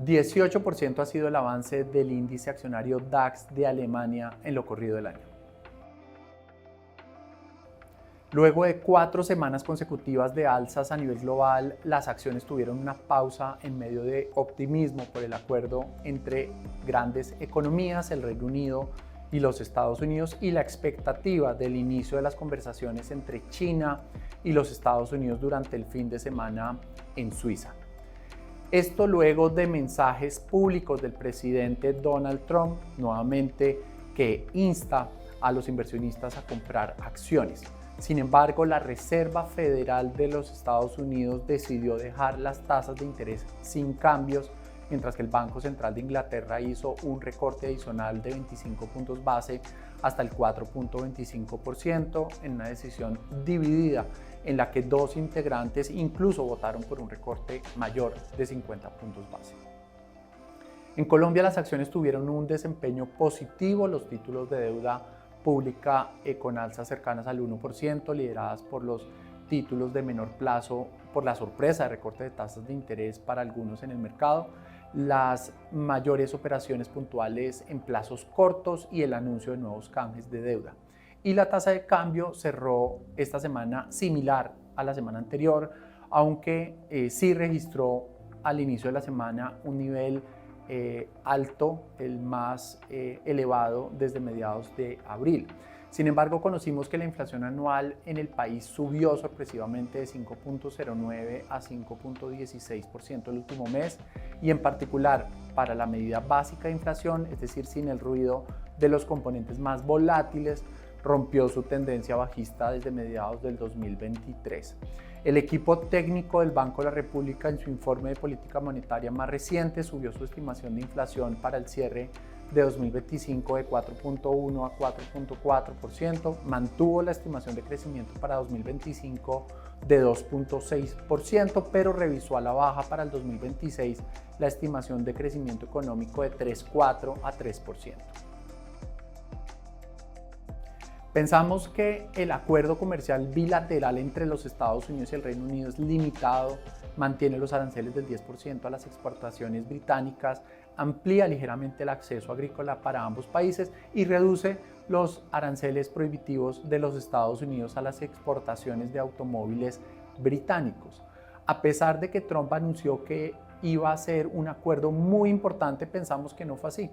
18% ha sido el avance del índice accionario DAX de Alemania en lo corrido del año. Luego de 4 semanas consecutivas de alzas a nivel global, las acciones tuvieron una pausa en medio de optimismo por el acuerdo entre grandes economías, el Reino Unido y los Estados Unidos, y la expectativa del inicio de las conversaciones entre China y los Estados Unidos durante el fin de semana en Suiza. Esto luego de mensajes públicos del presidente Donald Trump, nuevamente, que insta a los inversionistas a comprar acciones. Sin embargo, la Reserva Federal de los Estados Unidos decidió dejar las tasas de interés sin cambios, mientras que el Banco Central de Inglaterra hizo un recorte adicional de 25 puntos base hasta el 4.25% en una decisión dividida en la que 2 integrantes incluso votaron por un recorte mayor de 50 puntos base. En Colombia las acciones tuvieron un desempeño positivo, los títulos de deuda pública con alzas cercanas al 1%, lideradas por los títulos de menor plazo por la sorpresa de recorte de tasas de interés para algunos en el mercado, las mayores operaciones puntuales en plazos cortos y el anuncio de nuevos canjes de deuda. Y la tasa de cambio cerró esta semana similar a la semana anterior, aunque sí registró al inicio de la semana un nivel alto, el más elevado desde mediados de abril. Sin embargo, conocimos que la inflación anual en el país subió sorpresivamente de 5.09 a 5.16% el último mes, y en particular para la medida básica de inflación, es decir, sin el ruido de los componentes más volátiles, rompió su tendencia bajista desde mediados del 2023. El equipo técnico del Banco de la República, en su informe de política monetaria más reciente, subió su estimación de inflación para el cierre de 2025 de 4.1 a 4.4%, mantuvo la estimación de crecimiento para 2025 de 2.6%, pero revisó a la baja para el 2026 la estimación de crecimiento económico de 3.4 a 3%. Pensamos que el acuerdo comercial bilateral entre los Estados Unidos y el Reino Unido es limitado, mantiene los aranceles del 10% a las exportaciones británicas, amplía ligeramente el acceso agrícola para ambos países y reduce los aranceles prohibitivos de los Estados Unidos a las exportaciones de automóviles británicos. A pesar de que Trump anunció que iba a ser un acuerdo muy importante, pensamos que no fue así.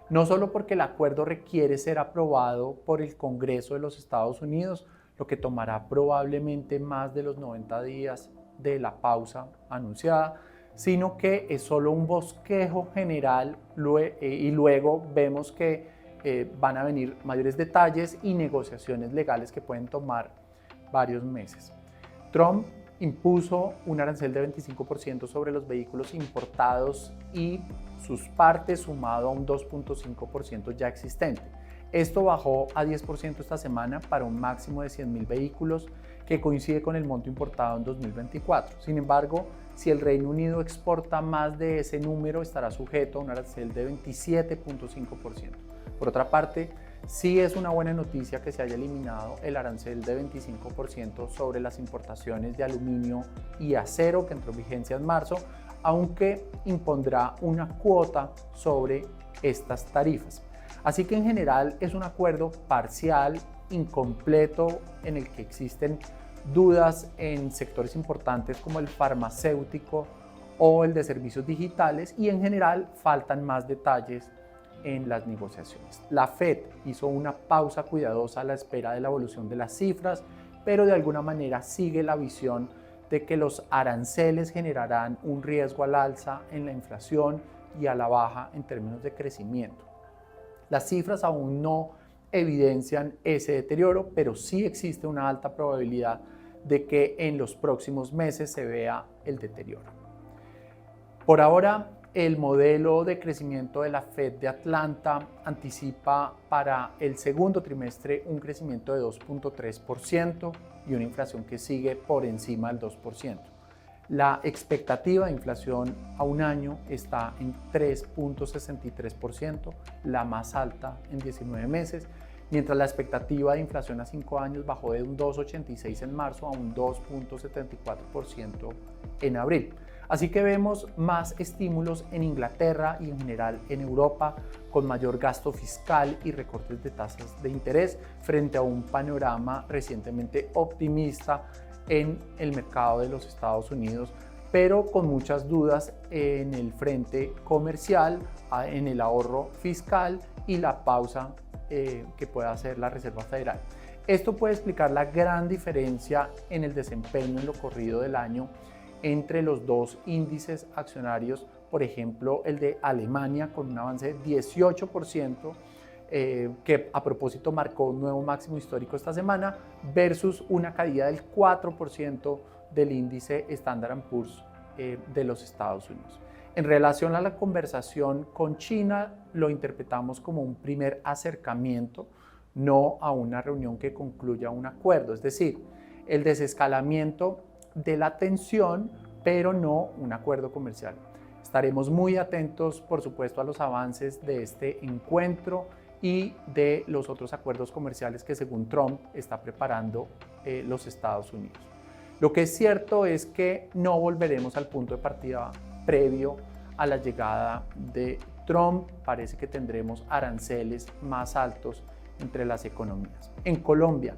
No solo porque el acuerdo requiere ser aprobado por el Congreso de los Estados Unidos, lo que tomará probablemente más de los 90 días de la pausa anunciada, sino que es solo un bosquejo general y luego vemos que van a venir mayores detalles y negociaciones legales que pueden tomar varios meses. Trump impuso un arancel de 25% sobre los vehículos importados y sus partes, sumado a un 2.5% ya existente. Esto bajó a 10% esta semana para un máximo de 100.000 vehículos, que coincide con el monto importado en 2024. Sin embargo, si el Reino Unido exporta más de ese número, estará sujeto a un arancel de 27.5%. Por otra parte, sí es una buena noticia que se haya eliminado el arancel de 25% sobre las importaciones de aluminio y acero, que entró en vigencia en marzo, aunque impondrá una cuota sobre estas tarifas. Así que en general es un acuerdo parcial, incompleto, en el que existen dudas en sectores importantes como el farmacéutico o el de servicios digitales, y en general faltan más detalles en las negociaciones. La Fed hizo una pausa cuidadosa a la espera de la evolución de las cifras, pero de alguna manera sigue la visión de que los aranceles generarán un riesgo al alza en la inflación y a la baja en términos de crecimiento. Las cifras aún no evidencian ese deterioro, pero sí existe una alta probabilidad de que en los próximos meses se vea el deterioro. Por ahora, el modelo de crecimiento de la Fed de Atlanta anticipa para el segundo trimestre un crecimiento de 2.3% y una inflación que sigue por encima del 2%. La expectativa de inflación a un año está en 3.63%, la más alta en 19 meses, mientras la expectativa de inflación a 5 años bajó de un 2,86 en marzo a un 2,74% en abril. Así que vemos más estímulos en Inglaterra y en general en Europa, con mayor gasto fiscal y recortes de tasas de interés frente a un panorama recientemente optimista en el mercado de los Estados Unidos, pero con muchas dudas en el frente comercial, en el ahorro fiscal y la pausa que pueda hacer la Reserva Federal. Esto puede explicar la gran diferencia en el desempeño en lo corrido del año entre los dos índices accionarios, por ejemplo el de Alemania con un avance de 18%, que a propósito marcó un nuevo máximo histórico esta semana, versus una caída del 4% del índice Standard & Poor's de los Estados Unidos. En relación a la conversación con China, lo interpretamos como un primer acercamiento, no a una reunión que concluya un acuerdo, es decir, el desescalamiento de la tensión, pero no un acuerdo comercial. Estaremos muy atentos, por supuesto, a los avances de este encuentro y de los otros acuerdos comerciales que, según Trump, está preparando los Estados Unidos. Lo que es cierto es que no volveremos al punto de partida previo a la llegada de Trump. Parece que tendremos aranceles más altos entre las economías. En Colombia,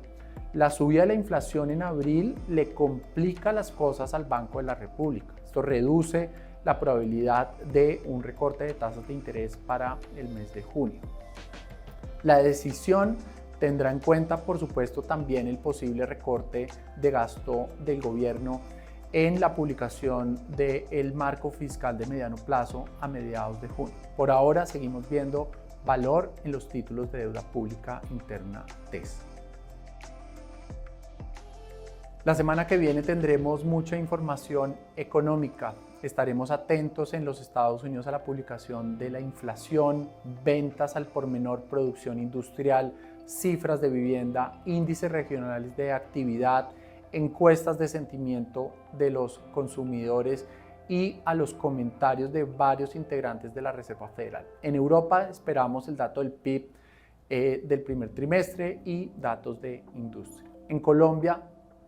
la subida de la inflación en abril le complica las cosas al Banco de la República. Esto reduce la probabilidad de un recorte de tasas de interés para el mes de junio. La decisión tendrá en cuenta, por supuesto, también el posible recorte de gasto del gobierno en la publicación del marco fiscal de mediano plazo a mediados de junio. Por ahora seguimos viendo valor en los títulos de deuda pública interna TES. La semana que viene tendremos mucha información económica. Estaremos atentos en los Estados Unidos a la publicación de la inflación, ventas al por menor, producción industrial, cifras de vivienda, índices regionales de actividad, encuestas de sentimiento de los consumidores y a los comentarios de varios integrantes de la Reserva Federal. En Europa esperamos el dato del PIB del primer trimestre y datos de industria. En Colombia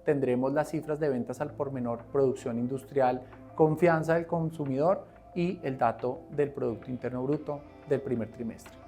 tendremos las cifras de ventas al por menor, producción industrial, confianza del consumidor y el dato del Producto Interno Bruto del primer trimestre.